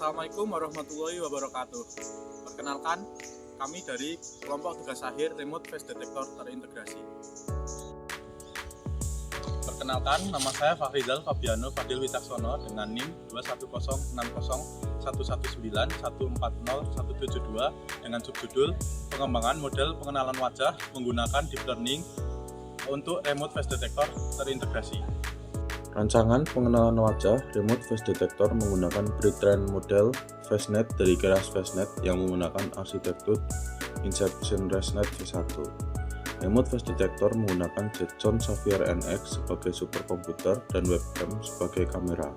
Assalamualaikum warahmatullahi wabarakatuh. Perkenalkan, kami dari kelompok tugas akhir Remote Face Detector terintegrasi. Perkenalkan, nama saya Fahrizal Fabiano Fadil Wicaksono dengan NIM 2106014019140 dengan subjudul Pengembangan Model Pengenalan Wajah Menggunakan Deep Learning untuk Remote Face Detector terintegrasi. Rancangan pengenalan wajah Remote Face Detector menggunakan pre-trained model FaceNet dari Keras FaceNet yang menggunakan arsitektur Inception ResNet V1. Remote Face Detector menggunakan Jetson Xavier NX sebagai superkomputer dan webcam sebagai kamera.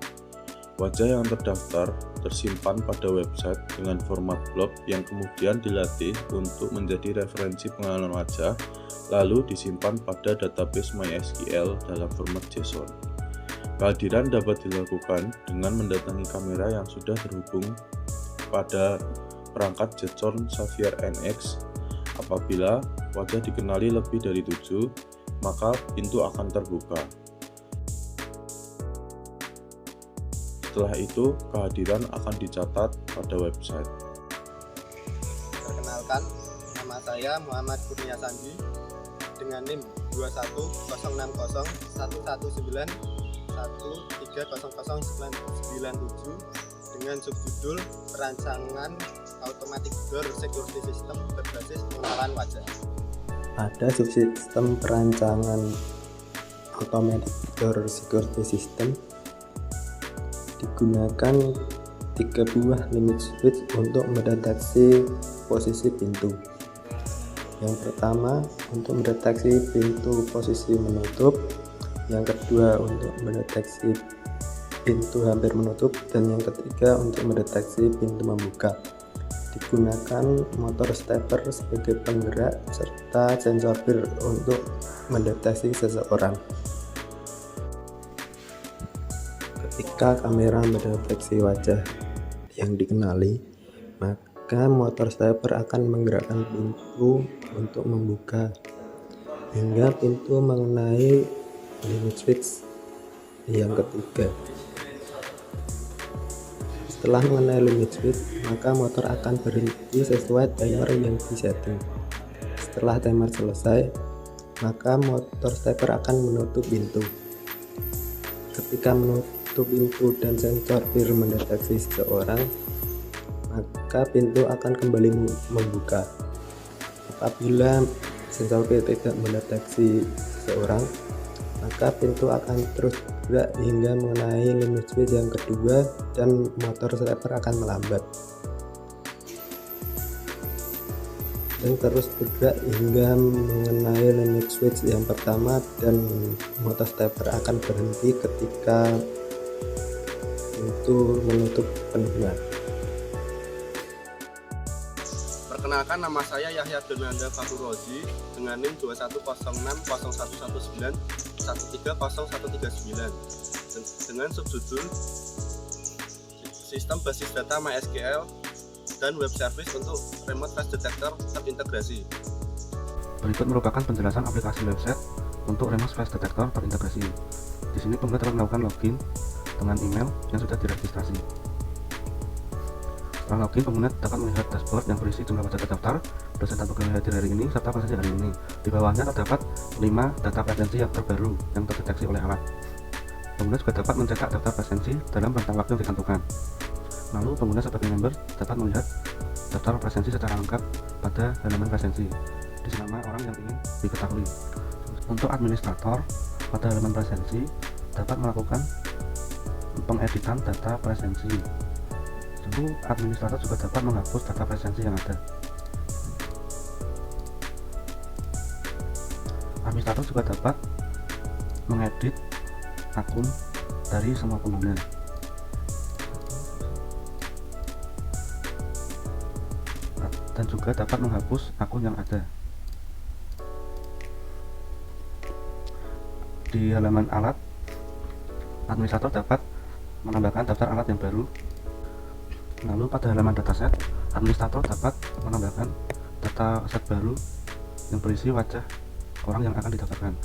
Wajah yang terdaftar tersimpan pada website dengan format blob yang kemudian dilatih untuk menjadi referensi pengenalan wajah, lalu disimpan pada database MySQL dalam format JSON. Kehadiran dapat dilakukan dengan mendatangi kamera yang sudah terhubung pada perangkat Jetson Xavier NX. Apabila wajah dikenali lebih dari 7, maka pintu akan terbuka. Setelah itu, kehadiran akan dicatat pada website. Perkenalkan, nama saya Muhammad Kurnia Sandi dengan NIM 210601913000997 dengan subjudul Perancangan Automatic Door Security System berbasis pengenalan wajah. Pada subsistem perancangan Automatic Door Security System digunakan 3 buah limit switch untuk mendeteksi posisi pintu. Yang pertama untuk mendeteksi pintu posisi menutup, yang kedua untuk mendeteksi pintu hampir menutup, dan yang ketiga untuk mendeteksi pintu membuka. Digunakan motor stepper sebagai penggerak serta sensor bir untuk mendeteksi seseorang. Ketika kamera mendeteksi wajah yang dikenali, maka motor stepper akan menggerakkan pintu untuk membuka hingga pintu mengenai limit switch yang ketiga. Setelah mengenai limit switch, maka motor akan berhenti sesuai timer yang disetting. Setelah timer selesai, maka motor stepper akan menutup pintu. Ketika menutup pintu dan sensor bir mendeteksi seseorang, maka pintu akan kembali membuka. Apabila sensor bir tidak mendeteksi seseorang, maka pintu akan terus bergerak hingga mengenai limit switch yang kedua dan motor stepper akan melambat, dan terus bergerak hingga mengenai limit switch yang pertama dan motor stepper akan berhenti ketika pintu menutup penuhnya. Perkenalkan, nama saya Yahya Donanda Fakhrurozi dengan NIM 2106011130139 dengan subjudul Sistem Basis Data MySQL dan Web Service untuk Remote Face Detector terintegrasi. Berikut merupakan penjelasan aplikasi website untuk Remote Face Detector terintegrasi. Di sini pengguna telah melakukan login dengan email yang sudah diregistrasi. Setelah login, pengguna dapat melihat dashboard yang berisi jumlah wajah terdaftar, dosen dan pegawai hadir hari ini, serta presensi hari ini. Di bawahnya terdapat 5 data presensi yang terbaru yang terdeteksi oleh alat. Pengguna juga dapat mencetak daftar presensi dalam rentang waktu yang ditentukan. Lalu pengguna sebagai member dapat melihat daftar presensi secara lengkap pada halaman presensi. Di nama orang yang ingin diketahui. Untuk administrator, pada halaman presensi dapat melakukan pengeditan data presensi. Tentu administrator juga dapat menghapus data presensi yang ada. Administrator juga dapat mengedit akun dari semua pengguna. Dan juga dapat menghapus akun yang ada. Di halaman alat, administrator dapat menambahkan daftar alat yang baru. Lalu pada halaman dataset, administrator dapat menambahkan data set baru yang berisi wajah orang yang akan didaftarkan.